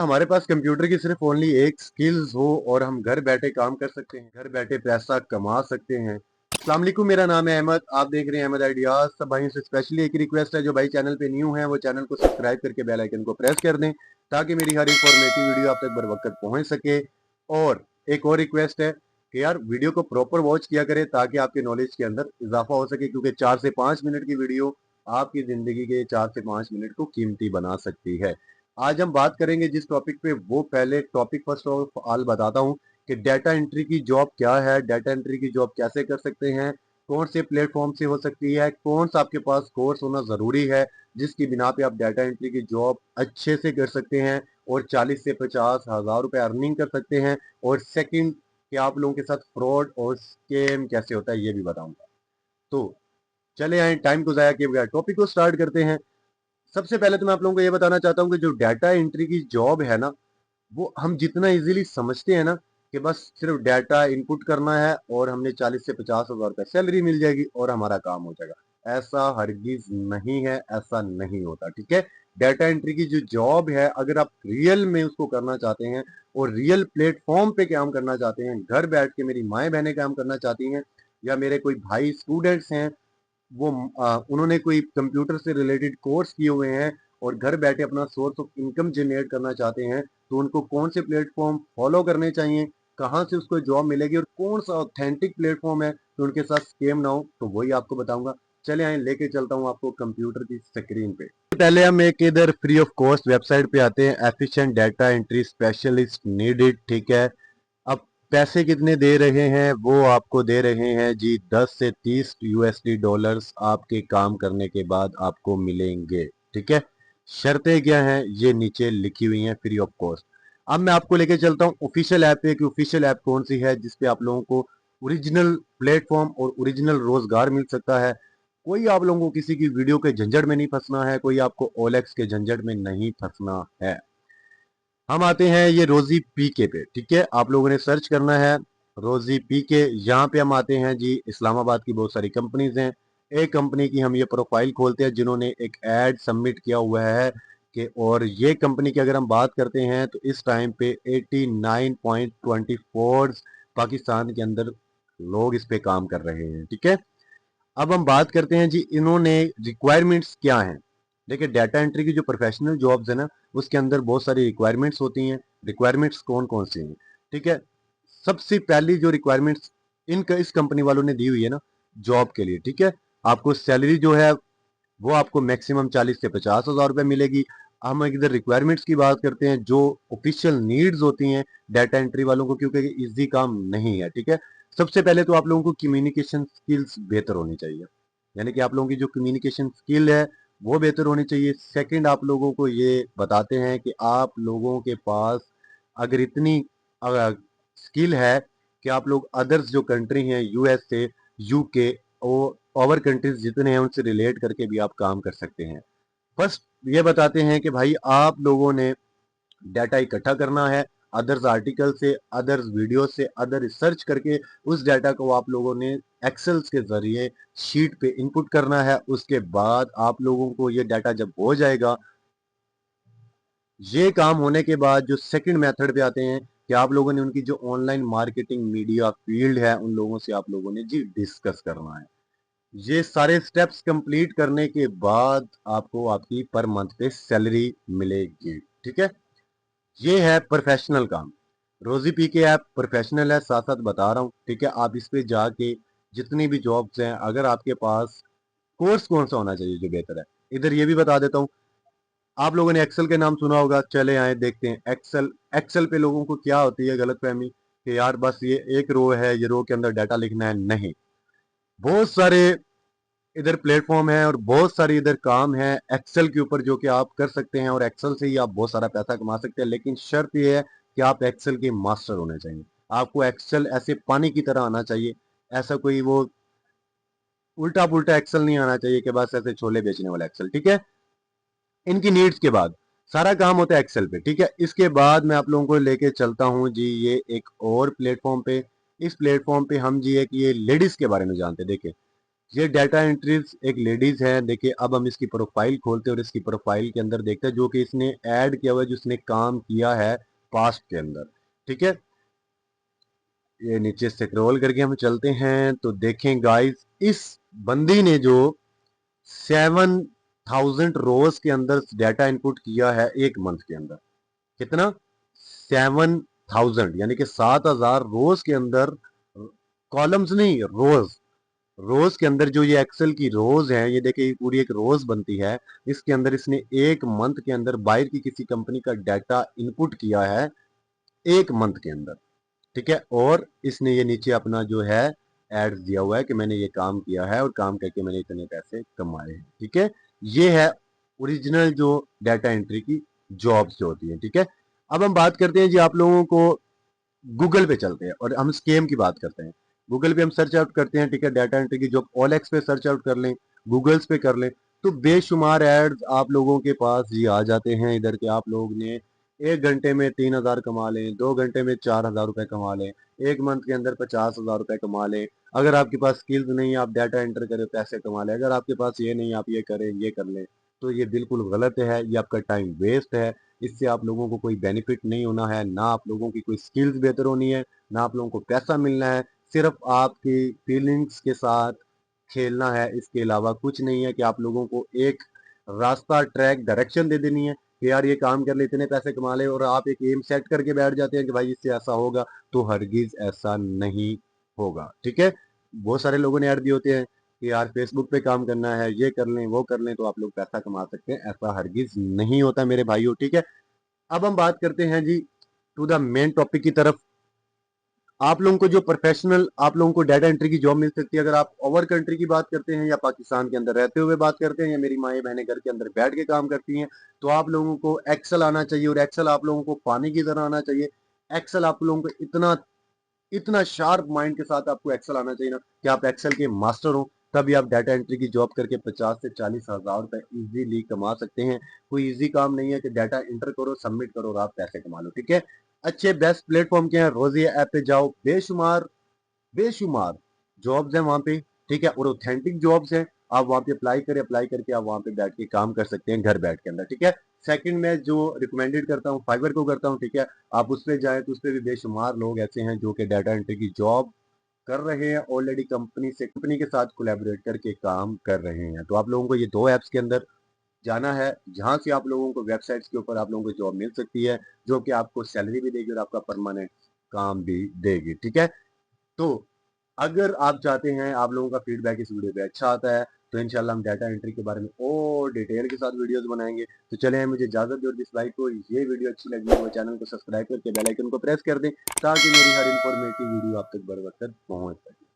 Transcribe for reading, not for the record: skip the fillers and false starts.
हमारे पास कंप्यूटर की सिर्फ ओनली एक स्किल्स हो और हम घर बैठे काम कर सकते हैं, घर बैठे पैसा कमा सकते हैं। अस्सलाम वालेकुम, मेरा नाम है अहमद, आप देख रहे हैं अहमद आइडियाज। सब भाइयों से स्पेशली एक रिक्वेस्ट है, जो भाई चैनल पे न्यू है वो चैनल को सब्सक्राइब करके बेल आइकन को प्रेस कर दें ताकि मेरी हर इंफॉर्मेटिव वीडियो आप तक बर वक्त पहुंच सके। और एक और रिक्वेस्ट है कि यार वीडियो को प्रॉपर वॉच किया करें ताकि आपके नॉलेज के अंदर इजाफा हो सके, क्योंकि 4 से 5 मिनट की वीडियो आपकी जिंदगी के 4 से 5 मिनट को कीमती बना सकती है। आज हम बात करेंगे जिस टॉपिक पे, वो पहले टॉपिक फर्स्ट ऑफ ऑल बताता हूँ कि डाटा एंट्री की जॉब क्या है, डाटा एंट्री की जॉब कैसे कर सकते हैं, कौन से प्लेटफॉर्म से हो सकती है, कौन सा आपके पास कोर्स होना ज़रूरी है जिसकी बिना पे आप डाटा एंट्री की जॉब अच्छे से कर सकते हैं और 40 से 50 हज़ार रुपये अर्निंग कर सकते हैं। और सेकंड, कि आप लोगों के साथ फ्रॉड और स्कैम कैसे होता है ये भी बताऊंगा। तो चले आए टाइम को ज़ाया किए बगैर टॉपिक को स्टार्ट करते हैं। सबसे पहले तो मैं आप लोगों को ये बताना चाहता हूँ कि जो डाटा एंट्री की जॉब है ना, वो हम जितना इजीली समझते हैं ना कि बस सिर्फ डाटा इनपुट करना है और हमने 40 से 50 हज़ार रुपये सैलरी मिल जाएगी और हमारा काम हो जाएगा, ऐसा हरगिज नहीं है, ऐसा नहीं होता। ठीक है, डाटा एंट्री की जो जॉब है, अगर आप रियल में उसको करना चाहते हैं और रियल प्लेटफॉर्म पे काम करना चाहते हैं, घर बैठ के मेरी माएँ बहनें काम करना चाहती हैं, या मेरे कोई भाई स्टूडेंट्स हैं, वो उन्होंने कोई कंप्यूटर से रिलेटेड कोर्स किए हुए हैं और घर बैठे अपना सोर्स ऑफ इनकम जनरेट करना चाहते हैं, तो उनको कौन से प्लेटफॉर्म फॉलो करने चाहिए, कहाँ से उसको जॉब मिलेगी और कौन सा ऑथेंटिक प्लेटफॉर्म है तो उनके साथ स्कैम ना हो, तो वही आपको बताऊंगा। चले आए, लेके चलता हूँ आपको कंप्यूटर की स्क्रीन पे। पहले हम एक इधर फ्री ऑफ कॉस्ट वेबसाइट पे आते हैं, efficient data entry specialist needed. ठीक है, अब पैसे कितने दे रहे हैं, वो आपको दे रहे हैं जी 10 से 30 USD डॉलर्स आपके काम करने के बाद आपको मिलेंगे। ठीक है, शर्तें क्या हैं ये नीचे लिखी हुई हैं, फ्री ऑफ कॉस्ट। अब मैं आपको लेके चलता हूँ ऑफिशियल ऐप पे कि ऑफिशियल ऐप कौन सी है जिसपे आप लोगों को ओरिजिनल प्लेटफॉर्म और ओरिजिनल रोजगार मिल सकता है। कोई आप लोगों को किसी की वीडियो के झंझट में नहीं फंसना है, कोई आपको ओलेक्स के झंझट में नहीं फंसना है। हम आते हैं ये रोजी पीके पे। ठीक है, आप लोगों ने सर्च करना है रोजी पीके। यहाँ पे हम आते हैं जी, इस्लामाबाद की बहुत सारी कंपनीज हैं। एक कंपनी की हम ये प्रोफाइल खोलते हैं जिन्होंने एक एड सबमिट किया हुआ है कि, और ये कंपनी की अगर हम बात करते हैं तो इस टाइम पे 89.24 पाकिस्तान के अंदर लोग इस पे काम कर रहे हैं। ठीक है, अब हम बात करते हैं जी इन्होंने रिक्वायरमेंट्स क्या हैं। देखिए, डाटा एंट्री की जो प्रोफेशनल जॉब्स है ना, उसके अंदर बहुत सारी रिक्वायरमेंट्स होती हैं। रिक्वायरमेंट्स कौन कौन सी हैं? ठीक है, सबसे पहली जो रिक्वायरमेंट्स इस कंपनी वालों ने दी हुई है ना जॉब के लिए, ठीक है, आपको सैलरी जो है वो आपको मैक्सिमम 40 से 50 हज़ार रुपये मिलेगी। हम इधर रिक्वायरमेंट्स की बात करते हैं, जो ऑफिशियल नीड्स होती हैं डाटा एंट्री वालों को, क्योंकि इजी काम नहीं है। ठीक है, सबसे पहले तो आप लोगों को कम्युनिकेशन स्किल्स बेहतर होनी चाहिए, यानी कि आप लोगों की जो कम्युनिकेशन स्किल है वो बेहतर होनी चाहिए। सेकंड, आप लोगों को ये बताते हैं कि आप लोगों के पास अगर इतनी स्किल है कि आप लोग अदर्स जो कंट्री हैं, यूएसए, यूके और कंट्रीज जितने हैं उनसे रिलेट करके भी आप काम कर सकते हैं। फर्स्ट ये बताते हैं कि भाई आप लोगों ने डाटा इकट्ठा करना है, अदर्स आर्टिकल से, अदर्स वीडियो से, अदर रिसर्च करके उस डाटा को आप लोगों ने एक्सेल्स के जरिए शीट पे इनपुट करना है। उसके बाद आप लोगों को ये डाटा जब हो जाएगा, ये काम होने के बाद जो सेकंड मेथड पे आते हैं कि आप लोगों ने उनकी जो ऑनलाइन मार्केटिंग मीडिया फील्ड है उन लोगों से आप लोगों ने जी डिस्कस करना है। ये सारे स्टेप्स कंप्लीट करने के बाद आपको आपकी पर मंथ पे सैलरी मिलेगी। ठीक है, ये है प्रोफेशनल काम। रोजी पी के ऐप प्रोफेशनल है, साथ साथ बता रहा हूँ। ठीक है, आप इस पे जाके जितनी भी जॉब्स हैं, अगर आपके पास कोर्स कौन सा होना चाहिए जो बेहतर है, इधर ये भी बता देता हूँ। आप लोगों ने एक्सेल के नाम सुना होगा, चले आए देखते हैं एक्सेल। एक्सेल पे लोगों को क्या होती है गलतफहमी कि यार बस ये एक रो है, ये रो के अंदर डाटा लिखना है। नहीं, बहुत सारे इधर प्लेटफॉर्म है और बहुत सारी इधर काम है एक्सेल के ऊपर जो कि आप कर सकते हैं और एक्सेल से ही आप बहुत सारा पैसा कमा सकते हैं। लेकिन शर्त यह है कि आप एक्सेल के मास्टर होने चाहिए। आपको एक्सेल ऐसे पानी की तरह आना चाहिए, ऐसा कोई वो उल्टा पुल्टा एक्सेल नहीं आना चाहिए कि बस ऐसे छोले बेचने वाला एक्सेल। ठीक है, इनकी नीड्स के बाद सारा काम होता है एक्सेल पे। ठीक है, इसके बाद मैं आप लोगों को लेके चलता हूँ जी ये एक और प्लेटफॉर्म पे। इस प्लेटफॉर्म पे हम जी एक ये लेडीज के बारे में जानते हैं। देखिए, ये डाटा एंट्रीज एक लेडीज है। देखिए अब हम इसकी प्रोफाइल खोलते हैं और इसकी प्रोफाइल के अंदर देखते हैं जो कि इसने ऐड किया हुआ है, जो इसने काम किया है पास्ट के अंदर। ठीक है, ये नीचे स्क्रॉल करके हम चलते हैं तो देखें गाइस, इस बंदी ने जो 7,000 रोज के अंदर डाटा इनपुट किया है एक मंथ के अंदर। कितना? 7,000, यानी कि 7,000 रोज के अंदर, कॉलम्स नहीं, रोज। रोज के अंदर जो ये एक्सेल की रोज है, ये देखिए पूरी एक रोज बनती है। इसके अंदर इसने एक मंथ के अंदर बाहर की किसी कंपनी का डाटा इनपुट किया है एक मंथ के अंदर। ठीक है, और इसने ये नीचे अपना जो है एड्स दिया हुआ है कि मैंने ये काम किया है और काम करके मैंने इतने पैसे कमाए हैं। ठीक है, ये है ओरिजिनल जो डाटा एंट्री की जॉब्स जो होती है। ठीक है, अब हम बात करते हैं जी, आप लोगों को गूगल पे चलते हैं और हम स्कैम की बात करते हैं। गूगल पे हम सर्च आउट करते हैं, ठीक है, डाटा एंट्री की जॉब। OLX पे सर्च आउट कर लें, गूगल्स पे कर लें, तो बेशुमार एड्स आप लोगों के पास ये आ जाते हैं इधर के। आप लोग ने 1 घंटे में 3,000 कमा लें, 2 घंटे में 4,000 रुपए कमा लें, एक मंथ के अंदर 50,000 रुपए कमा लें। अगर आपके पास स्किल्स नहीं है, आप डाटा एंटर करें, पैसे कमा लें। अगर आपके पास ये नहीं, आप ये करें, ये कर लें, तो ये बिल्कुल गलत है। ये आपका टाइम वेस्ट है। इससे आप लोगों को कोई बेनिफिट नहीं होना है, ना आप लोगों की कोई स्किल्स बेहतर होनी है, ना आप लोगों को पैसा मिलना है। सिर्फ आपकी फीलिंग्स के साथ खेलना है, इसके अलावा कुछ नहीं है। कि आप लोगों को एक रास्ता, ट्रैक, डायरेक्शन दे देनी है कि यार ये काम कर ले, इतने पैसे कमा ले, और आप एक एम सेट करके बैठ जाते हैं कि भाई इससे ऐसा होगा, तो हरगिज ऐसा नहीं होगा। ठीक है, बहुत सारे लोगों ने ऐड दिए होते हैं कि यार फेसबुक पे काम करना है, ये कर लें, वो कर लें, तो आप लोग पैसा कमा सकते हैं। ऐसा हरगिज नहीं होता मेरे भाइयों। ठीक है, अब हम बात करते हैं जी टू द मेन टॉपिक की तरफ। आप लोगों को जो प्रोफेशनल आप लोगों को डाटा एंट्री की जॉब मिल सकती है, अगर आप ओवर कंट्री की बात करते हैं या पाकिस्तान के अंदर रहते हुए बात करते हैं, या मेरी माएँ बहनें घर के अंदर बैठ के काम करती हैं, तो आप लोगों को एक्सेल आना चाहिए, और एक्सेल आप लोगों को पानी की तरह आना चाहिए। एक्सेल आप लोगों को इतना इतना शार्प माइंड के साथ आपको एक्सेल आना चाहिए ना कि आप एक्सेल के मास्टर हो, तभी आप डाटा एंट्री की जॉब करके 50 से 40,000 रुपए इजीली कमा सकते हैं। कोई इजी काम नहीं है कि डाटा एंटर करो, सबमिट करो और आप पैसे कमा लो। ठीक है, अच्छे बेस्ट प्लेटफॉर्म के हैं, रोजिया ऐप पे जाओ, बेशुमार बेशुमार जॉब्स हैं वहां पे। ठीक है, और ऑथेंटिक जॉब्स हैं। आप वहां पे अप्लाई करें, अप्लाई करके आप वहां पे बैठ के काम कर सकते हैं घर बैठ के अंदर। ठीक है, सेकंड मैं जो रिकमेंडेड करता हूँ, फाइवर को करता हूँ। ठीक है, आप उस पर जाए तो उस पर भी बेशुमार लोग ऐसे हैं जो कि डाटा एंट्री की जॉब कर रहे हैं ऑलरेडी, कंपनी के साथ कोलैबोरेट करके काम कर रहे हैं। तो आप लोगों को ये दो ऐप्स के अंदर जाना है, जहां से आप लोगों को वेबसाइट्स के ऊपर आप लोगों को जॉब मिल सकती है, जो कि आपको सैलरी भी देगी और आपका परमानेंट काम भी देगी। ठीक है, तो अगर आप चाहते हैं आप लोगों का फीडबैक इस वीडियो पे अच्छा आता है, तो इंशाल्लाह हम डाटा एंट्री के बारे में और डिटेल के साथ वीडियोस बनाएंगे। तो चले, मुझे इजाजत दो। जिस भाई को ये वीडियो अच्छी लगी है वो चैनल को सब्सक्राइब करके बेल आइकन को प्रेस कर दें, ताकि मेरी हर इन्फॉर्मेटिव वीडियो आप तक बर वक्त पहुंच सके।